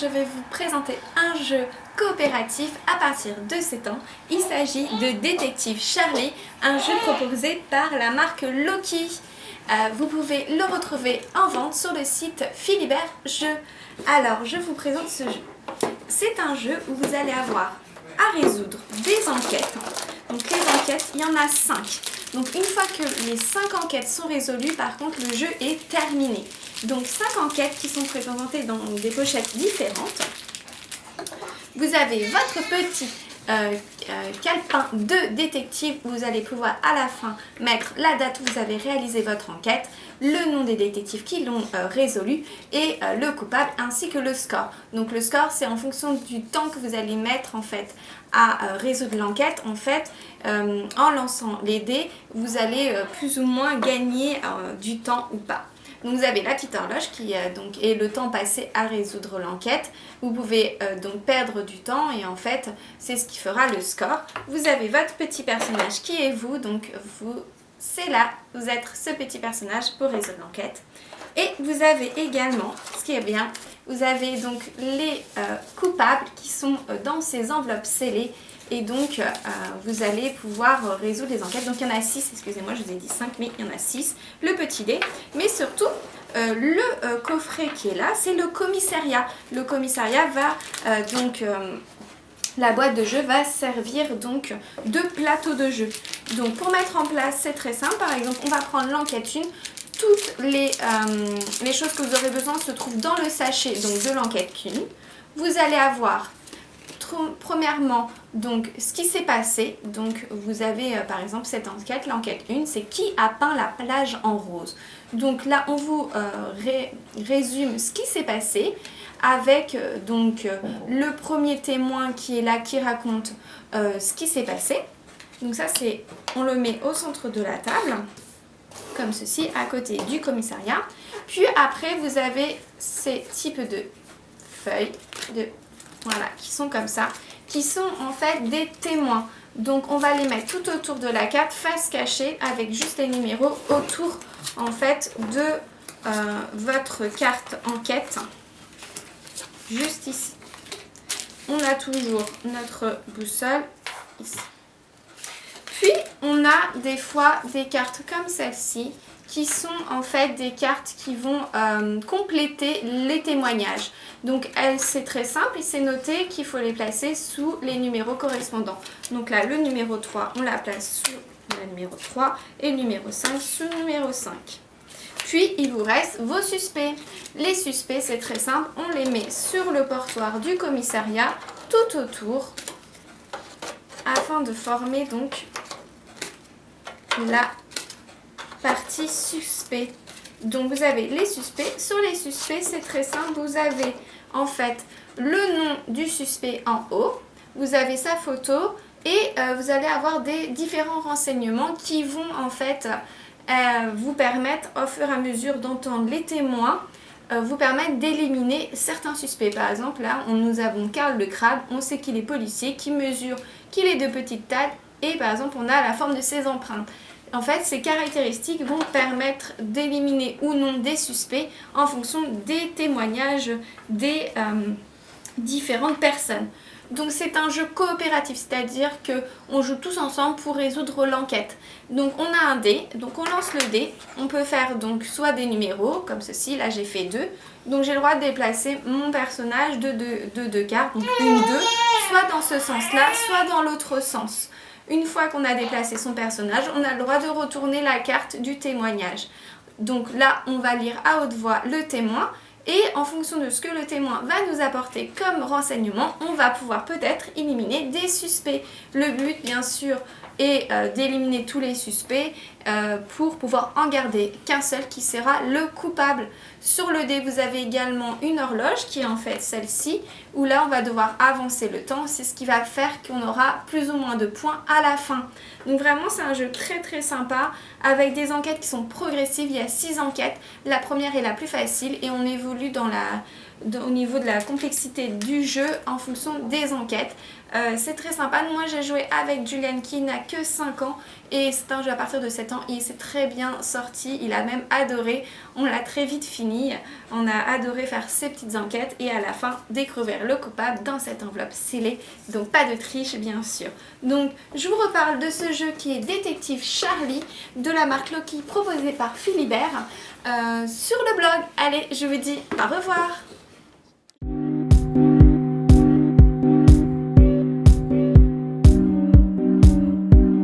je vais vous présenter un jeu coopératif à partir de 7 ans. Il s'agit de Détective Charlie, un jeu proposé par la marque Loki. Vous pouvez le retrouver en vente sur le site Philibert Jeux. Alors, je vous présente ce jeu. C'est un jeu où vous allez avoir à résoudre des enquêtes. Donc les enquêtes, il y en a 5. Donc une fois que les 5 enquêtes sont résolues, par contre, le jeu est terminé. Donc 5 enquêtes qui sont présentées dans des pochettes différentes. Vous avez votre petit calepin de détective où vous allez pouvoir à la fin mettre la date où vous avez réalisé votre enquête, le nom des détectives qui l'ont résolu et le coupable ainsi que le score. Donc le score, c'est en fonction du temps que vous allez mettre en fait à résoudre l'enquête. En fait, en lançant les dés, vous allez plus ou moins gagner du temps ou pas. Donc vous avez la petite horloge qui donc est le temps passé à résoudre l'enquête. Vous pouvez donc perdre du temps et en fait c'est ce qui fera le score. Vous avez votre petit personnage qui est vous, donc c'est là, vous êtes ce petit personnage pour résoudre l'enquête. Et vous avez également, ce qui est bien, vous avez donc les coupables qui sont dans ces enveloppes scellées. Et donc, vous allez pouvoir résoudre les enquêtes. Donc, il y en a 6, excusez-moi, je vous ai dit 5, mais il y en a 6. Le petit dé, mais surtout, le coffret qui est là, c'est le commissariat. Le commissariat va la boîte de jeu va servir donc de plateau de jeu. Donc, pour mettre en place, c'est très simple. Par exemple, on va prendre l'enquête 1. Toutes les choses que vous aurez besoin se trouvent dans le sachet donc, de l'enquête 1. Vous allez avoir premièrement, donc, ce qui s'est passé. Donc, vous avez par exemple cette enquête, l'enquête 1, c'est qui a peint la plage en rose. Donc là, on vous résume ce qui s'est passé avec donc le premier témoin qui est là, qui raconte ce qui s'est passé. Donc ça, on le met au centre de la table, comme ceci, à côté du commissariat. Puis après, vous avez ces types de feuilles voilà, qui sont comme ça, qui sont en fait des témoins. Donc on va les mettre tout autour de la carte, face cachée, avec juste les numéros autour en fait de votre carte enquête, juste ici. On a toujours notre boussole ici. Puis on a des fois des cartes comme celle-ci, qui sont en fait des cartes qui vont compléter les témoignages. Donc c'est très simple et c'est noté qu'il faut les placer sous les numéros correspondants. Donc là, le numéro 3, on la place sous le numéro 3 et le numéro 5 sous le numéro 5. Puis il vous reste vos suspects. Les suspects, c'est très simple, on les met sur le portoir du commissariat tout autour afin de former donc la partie suspect. Donc vous avez les suspects. Sur les suspects, c'est très simple. Vous avez en fait le nom du suspect en haut. Vous avez sa photo et vous allez avoir des différents renseignements qui vont en fait vous permettre au fur et à mesure d'entendre les témoins vous permettre d'éliminer certains suspects. Par exemple là, nous avons Karl le crabe. On sait qu'il est policier, qu'il mesure, qu'il est de petite taille et par exemple on a la forme de ses empreintes. En fait, ces caractéristiques vont permettre d'éliminer ou non des suspects en fonction des témoignages des différentes personnes. Donc c'est un jeu coopératif, c'est-à-dire qu'on joue tous ensemble pour résoudre l'enquête. Donc on a un dé, donc on lance le dé, on peut faire donc soit des numéros, comme ceci, là j'ai fait 2. Donc j'ai le droit de déplacer mon personnage de deux cartes, donc 1, 2, soit dans ce sens-là, soit dans l'autre sens. Une fois qu'on a déplacé son personnage, on a le droit de retourner la carte du témoignage. Donc là, on va lire à haute voix le témoin et en fonction de ce que le témoin va nous apporter comme renseignement, on va pouvoir peut-être éliminer des suspects. Le but, bien sûr, est d'éliminer tous les suspects pour pouvoir en garder qu'un seul qui sera le coupable. Sur le dé, vous avez également une horloge qui est en fait celle-ci, où là on va devoir avancer le temps. C'est ce qui va faire qu'on aura plus ou moins de points à la fin. Donc vraiment c'est un jeu très très sympa avec des enquêtes qui sont progressives. Il y a 6 enquêtes. La première est la plus facile et on évolue dans au niveau de la complexité du jeu en fonction des enquêtes. C'est très sympa. Moi j'ai joué avec Julian qui n'a que 5 ans et c'est un jeu à partir de 7 ans. Il s'est très bien sorti, il a même adoré. On l'a très vite fini. On a adoré faire ces petites enquêtes et à la fin découvrir le coupable dans cette enveloppe scellée. Donc pas de triche bien sûr. Donc je vous reparle de ce jeu qui est Détective Charlie de la marque Loki proposé par Philibert sur le blog. Allez, je vous dis au revoir.